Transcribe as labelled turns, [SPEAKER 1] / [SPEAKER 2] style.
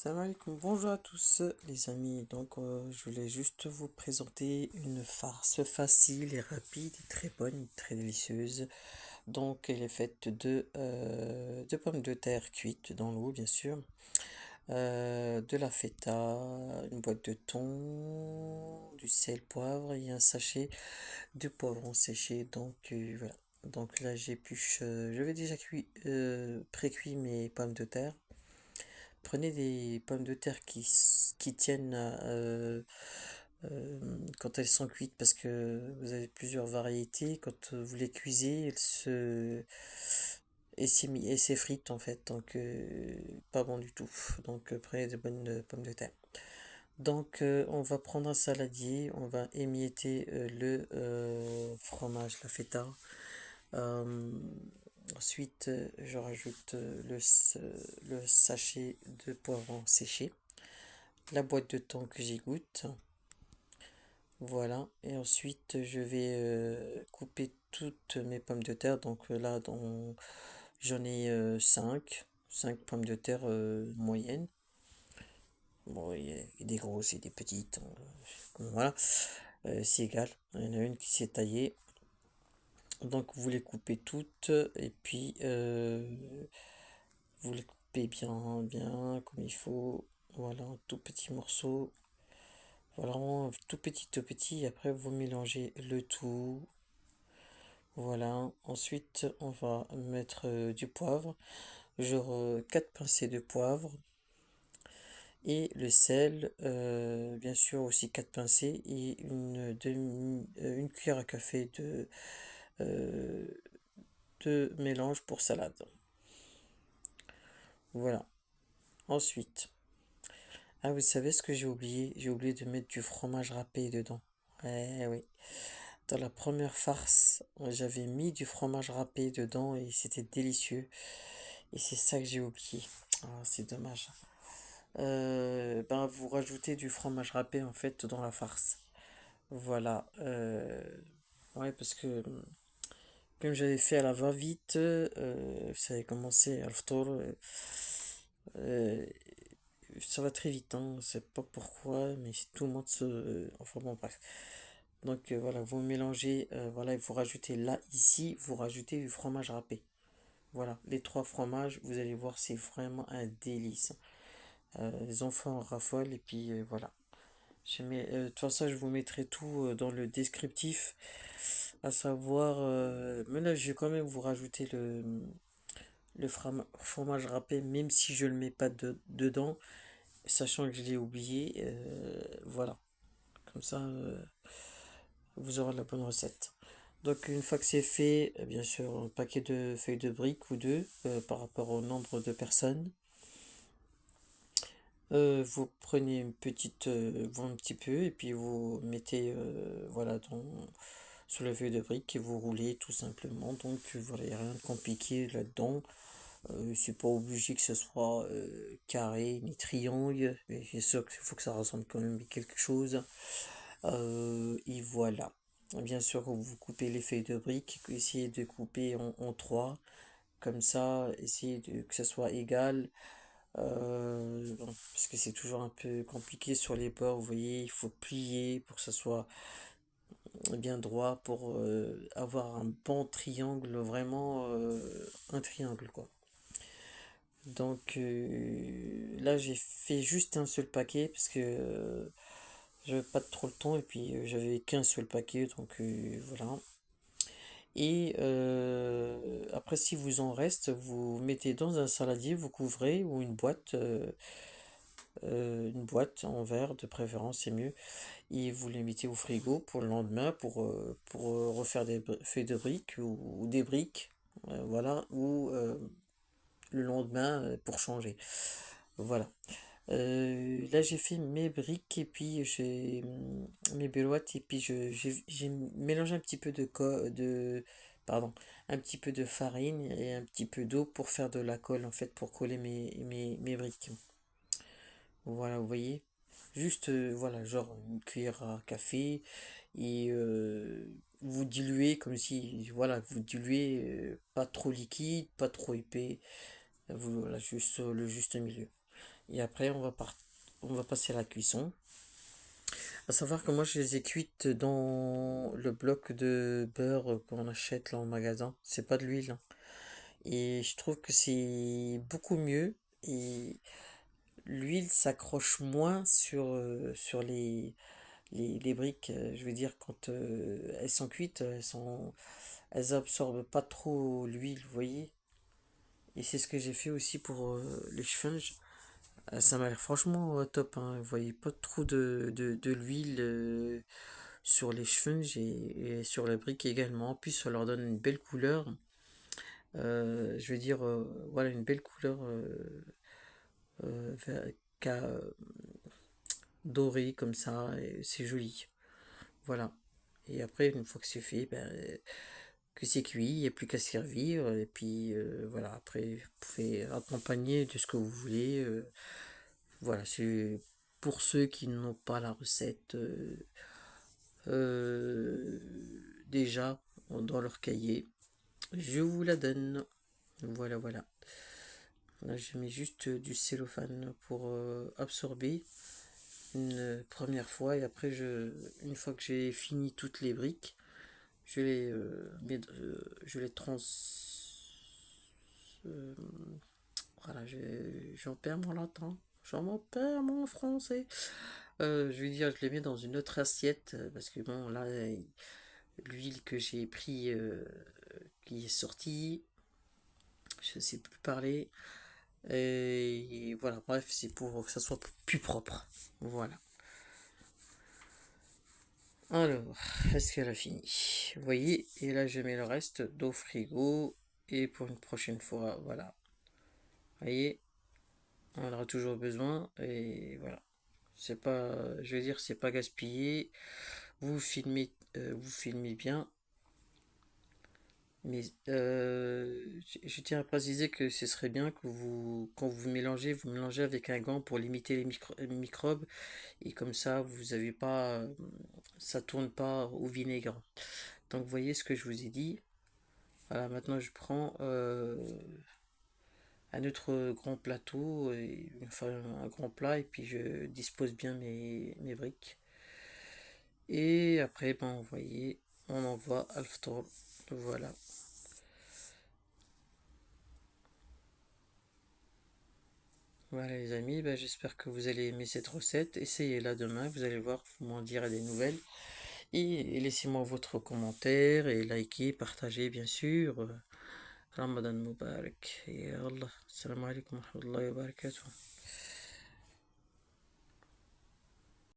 [SPEAKER 1] Salam alaikum, bonjour à tous les amis. Je voulais juste vous présenter une farce facile et rapide et très bonne, très délicieuse. Donc, elle est faite de pommes de terre cuites dans l'eau, bien sûr, de la feta, une boîte de thon, du sel, poivre et un sachet de poivron séché. Voilà. Donc là, j'avais déjà pré-cuit mes pommes de terre. Prenez des pommes de terre qui tiennent quand elles sont cuites parce que vous avez plusieurs variétés. Quand vous les cuisez, elles s'effritent en fait. Pas bon du tout. Prenez de bonnes pommes de terre. On va prendre un saladier, on va émietter le fromage, la feta. Euh, Ensuite, je rajoute le sachet de poivron séché, la boîte de thon que j'égoutte. Voilà. Et ensuite, je vais couper toutes mes pommes de terre. J'en ai 5 pommes de terre moyennes. Bon, il y a des grosses et des petites, hein. Voilà. C'est égal. Il y en a une qui s'est taillée. Donc, vous les coupez toutes et puis vous les coupez bien, bien comme il faut. Voilà, en tout petits morceaux. Voilà, en tout petit. Après, vous mélangez le tout. Voilà. Ensuite, on va mettre du poivre. Genre 4 pincées de poivre. Et le sel, bien sûr aussi 4 pincées. Et une cuillère à café euh, de mélange pour salade. Voilà. Ensuite. Ah, vous savez ce que j'ai oublié? J'ai oublié de mettre du fromage râpé dedans. Eh oui. Dans la première farce, j'avais mis du fromage râpé dedans et c'était délicieux. Et c'est ça que j'ai oublié. Ah, c'est dommage. Vous rajoutez du fromage râpé en fait dans la farce. Voilà. Ouais, parce que comme j'avais fait à la va-vite, ça avait commencé à euh, ça va très vite, hein. Je sais pas pourquoi, mais tout le monde enfin bon, bref. Voilà, vous mélangez, voilà, et vous rajoutez là, ici, vous rajoutez du fromage râpé. Voilà, les trois fromages, vous allez voir, c'est vraiment un délice. Les enfants en raffolent, et puis voilà. De toute façon, je vous mettrai tout dans le descriptif, à savoir, mais là, je vais quand même vous rajouter le fromage râpé, même si je le mets pas dedans, sachant que je l'ai oublié, voilà. Comme ça, vous aurez la bonne recette. Donc une fois que c'est fait, bien sûr, un paquet de feuilles de briques ou deux par rapport au nombre de personnes. Vous prenez un petit peu et puis vous mettez voilà sur la feuille de briques et vous roulez tout simplement. Voilà, il n'y a rien de compliqué là-dedans. C'est pas obligé que ce soit carré ni triangle, mais c'est sûr qu'il faut que ça ressemble quand même à quelque chose. Et voilà. Bien sûr, vous coupez les feuilles de briques, essayez de couper en trois, comme ça, que ça soit égal. Bon, parce que c'est toujours un peu compliqué sur les bords, vous voyez, il faut plier pour que ça soit bien droit, pour avoir un bon triangle, vraiment un triangle, quoi. Là, j'ai fait juste un seul paquet, parce que j'avais pas trop le temps, et puis j'avais qu'un seul paquet, voilà. Et après, si vous en reste, vous mettez dans un saladier, vous couvrez, ou une boîte en verre de préférence, c'est mieux. Et vous les mettez au frigo pour le lendemain pour refaire des feuilles de briques ou des briques, voilà, ou le lendemain pour changer. Voilà. Là, j'ai fait mes briques et puis mes beloittes et puis j'ai mélangé un petit peu pardon, un petit peu de farine et un petit peu d'eau pour faire de la colle en fait pour coller mes briques. Voilà, vous voyez. Juste, voilà, genre une cuillère à café et vous diluez comme si, voilà, vous diluez pas trop liquide, pas trop épais, voilà, juste le juste milieu. Et après, on va passer à la cuisson. À savoir que moi, je les ai cuites dans le bloc de beurre qu'on achète là en magasin. C'est pas de l'huile, hein. Et je trouve que c'est beaucoup mieux. Et l'huile s'accroche moins sur les briques. Je veux dire, quand elles sont cuites, elles absorbent pas trop l'huile, vous voyez. Et c'est ce que j'ai fait aussi pour les cheveux. Ça m'a l'air franchement top, hein. Vous voyez pas trop de l'huile sur les cheveux et sur la brique également. En plus, ça leur donne une belle couleur. Je veux dire, voilà, une belle couleur ver- ca- dorée comme ça. Et c'est joli. Voilà. Et après, une fois que c'est fait, ben, que c'est cuit, il n'y a plus qu'à servir. Et puis voilà, après, vous pouvez accompagner de ce que vous voulez. Voilà, c'est pour ceux qui n'ont pas la recette euh, déjà dans leur cahier. Je vous la donne. Voilà, voilà. Là, je mets juste du cellophane pour absorber une première fois et après, une fois que j'ai fini toutes les briques, je les euh, voilà, j'en perds mon latin. J'en perds mon français. Je vais dire, je les mets dans une autre assiette parce que bon, là, l'huile que j'ai pris qui est sortie, je sais plus parler. Et voilà, bref, c'est pour que ça soit plus propre. Voilà. Alors, est-ce qu'elle a fini? Vous voyez, et là je mets le reste d'eau frigo et pour une prochaine fois, voilà. Vous voyez, on en aura toujours besoin et voilà. C'est pas, je veux dire, c'est pas gaspillé. Vous filmez bien. Mais je tiens à préciser que ce serait bien que quand vous mélangez avec un gant pour limiter les microbes et comme ça, vous avez pas, ça tourne pas au vinaigre. Donc, vous voyez ce que je vous ai dit. Voilà, maintenant je prends un autre grand plateau, enfin un grand plat, et puis je dispose bien mes briques. Et après, ben, vous voyez, on envoie à l'ftour. Voilà. Voilà les amis, ben, j'espère que vous allez aimer cette recette. Essayez-la demain, vous allez voir, vous m'en direz des nouvelles. Et laissez-moi votre commentaire et likez, partagez bien sûr. Ramadan Mubarak. Et Allah. Salam alaikum wa rahmatullahi wa barakatuh.